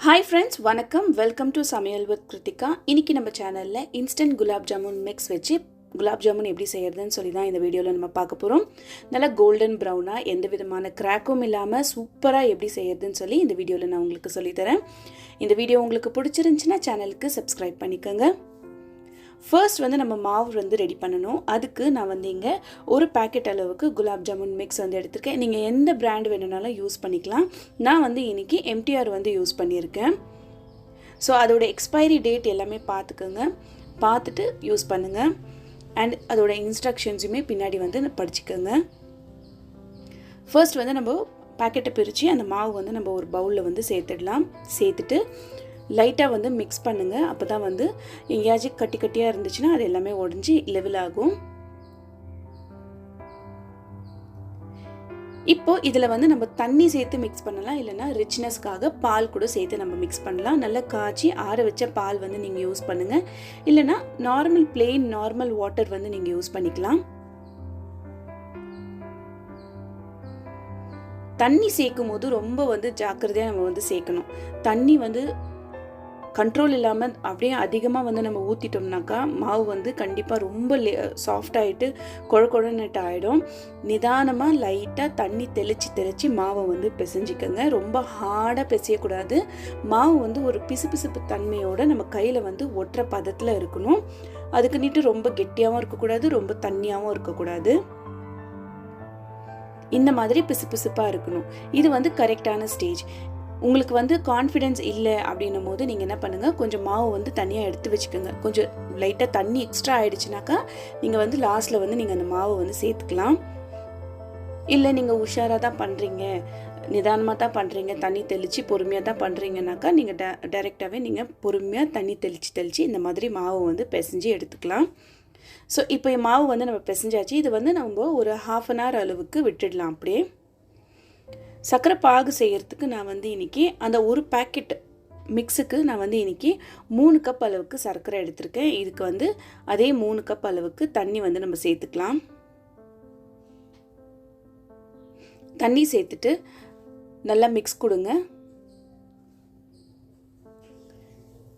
Hi friends, வணக்கம். Welcome to சமையல் with Kiruthika. இன்னைக்கு நம்ம சேனல்ல இன்ஸ்டன்ட் குலாப் ஜாமுன் மிக்ஸ் வச்சு குலாப் ஜாமுன் எப்படி செய்யறதுன்னு சொல்லி தான் இந்த வீடியோவில் நம்ம பார்க்க போகிறோம். நல்லா கோல்டன் ப்ரௌனாக எந்த விதமான கிராக்கும் இல்லாமல் சூப்பராக எப்படி செய்யறதுன்னு சொல்லி இந்த வீடியோவில் நான் உங்களுக்கு சொல்லித்தரேன். இந்த வீடியோ உங்களுக்கு பிடிச்சிருந்துச்சுன்னா சேனலுக்கு சப்ஸ்கிரைப் பண்ணிக்கோங்க. ஃபர்ஸ்ட் நம்ம மாவு ரெடி பண்ணணும். அதுக்கு நான் இங்கே ஒரு பேக்கெட் அளவுக்கு குலாப் ஜாமுன் மிக்ஸ் எடுத்திருக்கேன். நீங்கள் எந்த பிராண்ட் வேணுனாலும் யூஸ் பண்ணிக்கலாம். நான் இன்றைக்கி எம்டிஆர் யூஸ் பண்ணியிருக்கேன். ஸோ அதோட எக்ஸ்பைரி டேட் எல்லாமே பார்த்துக்கோங்க, பார்த்துட்டு யூஸ் பண்ணுங்கள். அண்ட் அதோட இன்ஸ்ட்ரக்ஷன்ஸுமே பின்னாடி படிச்சுக்கோங்க. ஃபர்ஸ்ட் நம்ம பேக்கெட்டை பிரித்து அந்த மாவு நம்ம ஒரு பவுலில் சேர்த்துடலாம். சேர்த்துட்டு லைட்டாக மிக்ஸ் பண்ணுங்கள். அப்போ தான் எங்கேயாச்சும் கட்டி கட்டியாக இருந்துச்சுன்னா அது எல்லாமே உடஞ்சி லெவல் ஆகும். இப்போது இதில் நம்ம தண்ணி சேர்த்து மிக்ஸ் பண்ணலாம், இல்லைனா ரிச்னஸ்க்காக பால் கூட சேர்த்து நம்ம மிக்ஸ் பண்ணலாம். நல்லா காய்ச்சி ஆற வச்ச பால் நீங்கள் யூஸ் பண்ணுங்கள், இல்லைனா நார்மல் வாட்டர் நீங்கள் யூஸ் பண்ணிக்கலாம். தண்ணி சேர்க்கும் போது ரொம்ப ஜாக்கிரதையாக நம்ம சேர்க்கணும். தண்ணி கண்ட்ரோல் இல்லாமல் அப்படியே அதிகமாக நம்ம ஊற்றிட்டோம்னாக்கா மாவு கண்டிப்பாக ரொம்ப சாஃப்டாகிட்டு குழக்குழன்னுட்டு ஆகிடும். நிதானமாக லைட்டாக தண்ணி தெளித்து மாவை பிசைஞ்சிக்கோங்க. ரொம்ப ஹார்டாக பிசையக்கூடாது. மாவு ஒரு பிசுபிசுப்பு தன்மையோடு நம்ம கையில் ஒட்டுற பதத்தில் இருக்கணும். அதுக்கு நீட்டு ரொம்ப கெட்டியாகவும் இருக்கக்கூடாது, ரொம்ப தண்ணியாகவும் இருக்கக்கூடாது. இந்த மாதிரி பிசுபிசுப்பாக இருக்கணும். இது கரெக்டான ஸ்டேஜ். உங்களுக்கு கான்ஃபிடென்ஸ் இல்லை அப்படின்னும் போது நீங்கள் என்ன பண்ணுங்கள், கொஞ்சம் மாவு தனியாக எடுத்து வச்சுக்கோங்க. கொஞ்சம் லைட்டாக தண்ணி எக்ஸ்ட்ரா ஆகிடுச்சுனாக்கா நீங்கள் லாஸ்ட்டில் நீங்கள் அந்த மாவு சேர்த்துக்கலாம். இல்லை நீங்கள் உஷாராக தான் பண்ணுறீங்க, நிதானமாக தான் பண்ணுறீங்க, தண்ணி தெளித்து பொறுமையாக தான் பண்ணுறீங்கனாக்கா நீங்கள் டைரெக்டாகவே நீங்கள் பொறுமையாக தண்ணி தெளித்து இந்த மாதிரி மாவு பிசைஞ்சு எடுத்துக்கலாம். ஸோ இப்போ மாவு நம்ம பிசைஞ்சாச்சு. இது நம்ம ஒரு 1/2 hour அளவுக்கு விட்டுடலாம். அப்படியே சர்க்கரை பாகு செய்கிறதுக்கு நான் இன்றைக்கி அந்த ஒரு பேக்கெட் மிக்ஸுக்கு நான் இன்றைக்கி 3 கப் அளவுக்கு சர்க்கரை எடுத்திருக்கேன். இதுக்கு அதே 3 கப் அளவுக்கு தண்ணி நம்ம சேர்த்துக்கலாம். தண்ணி சேர்த்துட்டு நல்லா மிக்ஸ் கொடுங்க.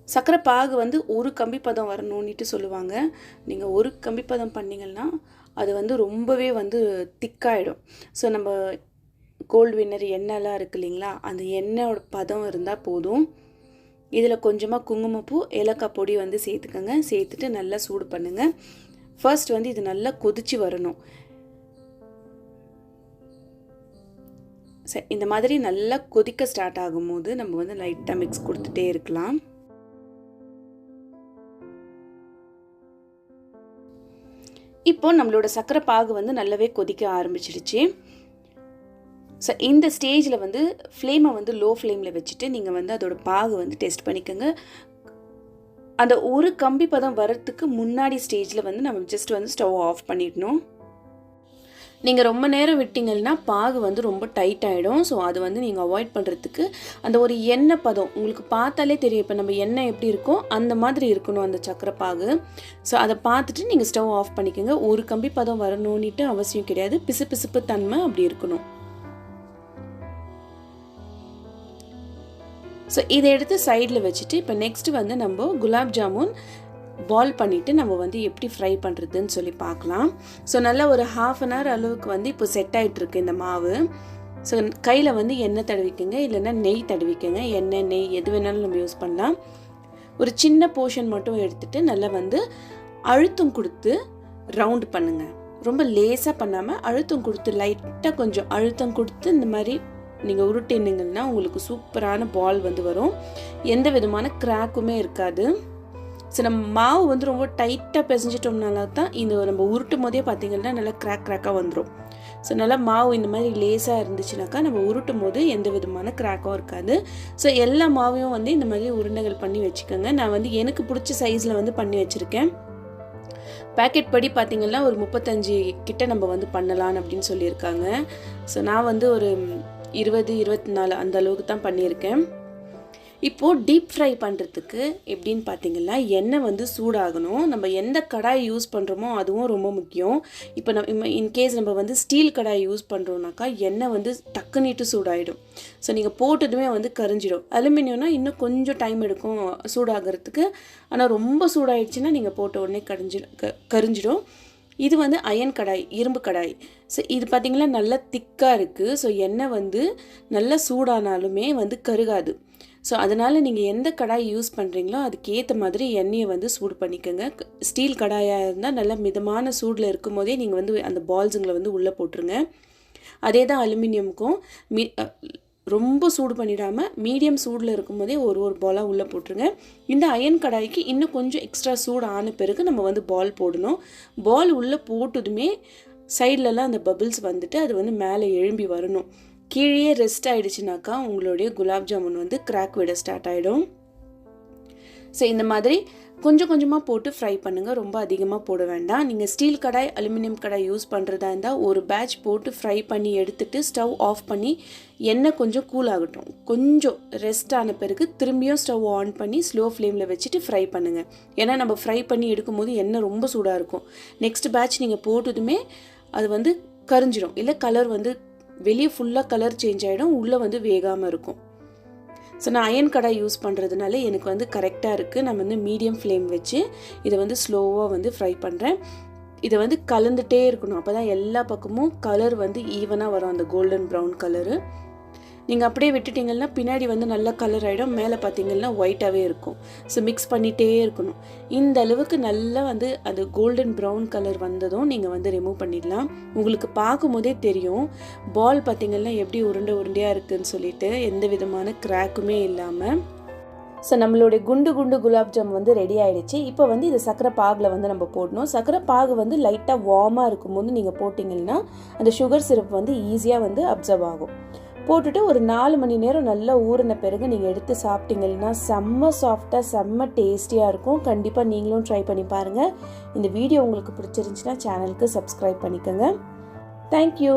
சர்க்கரை பாகு ஒரு கம்பி பதம் வரணும்னுட்டு சொல்லுவாங்க. நீங்கள் ஒரு கம்பி பதம் பண்ணிங்கன்னா அது ரொம்பவே திக்காயிடும். ஸோ நம்ம கோல்டு வின்னர் எண்ணெய்லாம் இருக்குது இல்லைங்களா, அந்த எண்ணெயோட பதம் இருந்தால் போதும். இதில் கொஞ்சமாக குங்குமப்பூ, ஏலக்காய் பொடி சேர்த்துக்கோங்க. சேர்த்துட்டு நல்லா சூடு பண்ணுங்கள். ஃபர்ஸ்ட் இது நல்லா கொதிச்சு வரணும். சரி, இந்த மாதிரி நல்லா கொதிக்க ஸ்டார்ட் ஆகும்போது நம்ம லைட்டாக மிக்ஸ் கொடுத்துட்டே இருக்கலாம். இப்போ நம்மளோட சர்க்கரை பாகு நல்லாவே கொதிக்க ஆரம்பிச்சிடுச்சு. ஸோ இந்த ஸ்டேஜில் ஃப்ளேமை லோ ஃப்ளேமில் வச்சுட்டு நீங்கள் அதோட பாகு டெஸ்ட் பண்ணிக்கோங்க. அந்த ஒரு கம்பி பதம் வரத்துக்கு முன்னாடி ஸ்டேஜில் நம்ம ஜஸ்ட் ஸ்டவ் ஆஃப் பண்ணிடணும். நீங்கள் ரொம்ப நேரம் விட்டிங்கன்னா பாகு ரொம்ப டைட் ஆகிடும். ஸோ அது நீங்கள் அவாய்ட் பண்ணுறதுக்கு அந்த ஒரு எண்ணெய் பதம் உங்களுக்கு பார்த்தாலே தெரியும். இப்போ நம்ம எண்ணெய் எப்படி இருக்கோ அந்த மாதிரி இருக்கணும் அந்த சக்கரை பாகு. ஸோ அதை பார்த்துட்டு நீங்கள் ஸ்டவ் ஆஃப் பண்ணிக்கோங்க. ஒரு கம்பி பதம் வரணும்னுட்டு அவசியம் கிடையாது. பிசுபிசுப்பு தன்மை அப்படி இருக்கணும். ஸோ இதை எடுத்து சைடில் வச்சுட்டு இப்போ நெக்ஸ்ட்டு நம்ம குலாப் ஜாமுன் பால் பண்ணிவிட்டு நம்ம எப்படி ஃப்ரை பண்ணுறதுன்னு சொல்லி பார்க்கலாம். ஸோ நல்லா ஒரு 1/2 hour அளவுக்கு இப்போ செட் ஆகிட்டுருக்கு இந்த மாவு. ஸோ கையில் எண்ணெய் தடவிக்கங்க, இல்லைன்னா நெய் தடவிக்கங்க. எண்ணெய் நெய் எது வேணாலும் நம்ம யூஸ் பண்ணலாம். ஒரு சின்ன போர்ஷன் மட்டும் எடுத்துகிட்டு நல்லா அழுத்தம் கொடுத்து ரவுண்டு பண்ணுங்கள். ரொம்ப லேஸாக பண்ணாமல் அழுத்தம் கொடுத்து லைட்டாக கொஞ்சம் அழுத்தம் கொடுத்து இந்த மாதிரி நீங்கள் உருட்டினீங்கன்னா உங்களுக்கு சூப்பரான பால் வரும். எந்த விதமான கிராக்குமே இருக்காது. ஸோ நம்ம மாவு ரொம்ப டைட்டாக பிசைஞ்சிட்டோம்னால தான் இந்த நம்ம உருட்டும் போதே பார்த்திங்கன்னா நல்லா கிராக்காக வந்துடும். ஸோ நல்லா மாவு இந்த மாதிரி லேஸாக இருந்துச்சுனாக்கா நம்ம உருட்டும் போது எந்த விதமான கிராக்கும் இருக்காது. ஸோ எல்லா மாவையும் இந்த மாதிரி உருண்டைகள் பண்ணி வச்சுக்கோங்க. நான் எனக்கு பிடிச்ச சைஸில் பண்ணி வச்சுருக்கேன். பேக்கெட் படி பார்த்திங்கன்னா ஒரு 35 கிட்ட நம்ம பண்ணலான்னு அப்படின்னு சொல்லியிருக்காங்க. ஸோ நான் ஒரு 20-24 அந்த அளவுக்கு தான் பண்ணியிருக்கேன். இப்போது டீப் ஃப்ரை பண்ணுறதுக்கு எப்படின்னு பார்த்தீங்கன்னா எண்ணெய் வந்து சூடாகணும். நம்ம எந்த கடாய் யூஸ் பண்ணுறோமோ அதுவும் ரொம்ப முக்கியம். இப்போ நம்ம இன்கேஸ் நம்ம வந்து ஸ்டீல் கடாய் யூஸ் பண்ணுறோம்னாக்கா எண்ணெய் வந்து டக்குனிட்டு சூடாகிடும். ஸோ நீங்கள் போட்டதுமே வந்து கரிஞ்சிடும். அலுமினியம்னா இன்னும் கொஞ்சம் டைம் எடுக்கும் சூடாகிறதுக்கு. ஆனால் ரொம்ப சூடாயிடுச்சுன்னா நீங்கள் போட்ட உடனே கரிஞ்சிடும். இது வந்து அயன் கடாய், இரும்பு கடாய். ஸோ இது பார்த்திங்கன்னா நல்லா திக்காக இருக்குது. ஸோ எண்ணெய் வந்து நல்லா சூடானாலுமே வந்து கருகாது. ஸோ அதனால் நீங்கள் எந்த கடாய் யூஸ் பண்ணுறீங்களோ அதுக்கேற்ற மாதிரி எண்ணெயை வந்து சூடு பண்ணிக்கோங்க. ஸ்டீல் கடாயாக இருந்தால் நல்லா மிதமான சூடில் இருக்கும் போதே நீங்கள் வந்து அந்த பால்ஸுங்களை வந்து உள்ளே போட்டுருங்க. அதே தான் அலுமினியமுக்கும் ரொம்ப சூடு பண்ணிடாமல் மீடியம் சூடில் இருக்கும் போதே ஒரு பாலாக உள்ளே போட்டுருங்க. இந்த அயன் கடாய்க்கு இன்னும் கொஞ்சம் எக்ஸ்ட்ரா சூடு ஆன பிறகு நம்ம வந்து பால் போடணும். பால் உள்ளே போட்டதுமே சைட்லலாம் அந்த பபிள்ஸ் வந்துட்டு அது வந்து மேலே எழும்பி வரணும். கீழே ரெஸ்ட் ஆகிடுச்சுனாக்கா உங்களுடைய குலாப் ஜாமுன் வந்து கிராக் விட ஸ்டார்ட் ஆகிடும். ஸோ இந்த மாதிரி கொஞ்சம் கொஞ்சமாக போட்டு ஃப்ரை பண்ணுங்கள். ரொம்ப அதிகமாக போட வேண்டாம். நீங்கள் ஸ்டீல் கடாய், அலுமினியம் கடாய் யூஸ் பண்ணுறதா இருந்தால் ஒரு பேட்ச் போட்டு ஃப்ரை பண்ணி எடுத்துகிட்டு ஸ்டவ் ஆஃப் பண்ணி எண்ணெய் கொஞ்சம் கூல் ஆகட்டும். கொஞ்சம் ரெஸ்ட் ஆன பிறகு திரும்பியும் ஸ்டவ் ஆன் பண்ணி ஸ்லோ ஃப்ளேமில் வச்சுட்டு ஃப்ரை பண்ணுங்கள். ஏன்னா நம்ம ஃப்ரை பண்ணி எடுக்கும்போது எண்ணெய் ரொம்ப சூடாக இருக்கும். நெக்ஸ்ட் பேட்ச் நீங்கள் போட்டதுமே அது வந்து கரிஞ்சிடும். இல்லை கலர் வந்து வெளியே ஃபுல்லாக கலர் சேஞ்ச் ஆகிடும், உள்ளே வந்து வேகாமல் இருக்கும். ஸோ நான் அயன் கடாய் யூஸ் பண்ணுறதுனால எனக்கு வந்து கரெக்டாக இருக்குது. நான் வந்து மீடியம் ஃப்ளேம் வச்சு இதை வந்து ஸ்லோவாக வந்து ஃப்ரை பண்ணுறேன். இதை வந்து கலந்துகிட்டே இருக்கணும். அப்போ தான் எல்லா பக்கமும் கலர் வந்து ஈவனாக வரும், அந்த கோல்டன் ப்ரௌன் கலரு. நீங்கள் அப்படியே விட்டுட்டிங்கன்னா பின்னாடி வந்து நல்லா கலர் ஆகிடும், மேலே பார்த்தீங்கன்னா ஒயிட்டாகவே இருக்கும். ஸோ மிக்ஸ் பண்ணிகிட்டே இருக்கணும். இந்த அளவுக்கு நல்லா வந்து அது கோல்டன் ப்ரௌன் கலர் வந்ததும் நீங்கள் வந்து ரிமூவ் பண்ணிடலாம். உங்களுக்கு பார்க்கும் போதே தெரியும் பால் பார்த்தீங்கன்னா எப்படி உருண்டையாக இருக்குதுன்னு சொல்லிட்டு, எந்த விதமான கிராக்குமே இல்லாமல். ஸோ நம்மளுடைய குண்டு குலாப் ஜாம் வந்து ரெடி ஆகிடுச்சு. இப்போ வந்து இது சர்க்கரை பாகில் வந்து நம்ம போடணும். சர்க்கரை பாகு வந்து லைட்டாக வார்மாக இருக்கும்போது நீங்கள் போட்டிங்கன்னா அந்த சுகர் சிரப் வந்து ஈஸியாக வந்து அப்சர்வ் ஆகும். போட்டுட்டு ஒரு 4 மணி நேரம் நல்லா ஊறின பிறகு நீங்கள் எடுத்து சாப்பிட்டீங்கன்னா செம்ம சாஃப்டாக செம்ம டேஸ்டியாக இருக்கும். கண்டிப்பாக நீங்களும் ட்ரை பண்ணி பாருங்கள். இந்த வீடியோ உங்களுக்கு பிடிச்சிருந்துச்சுன்னா சேனலுக்கு சப்ஸ்கிரைப் பண்ணிக்கோங்க. தேங்க்யூ.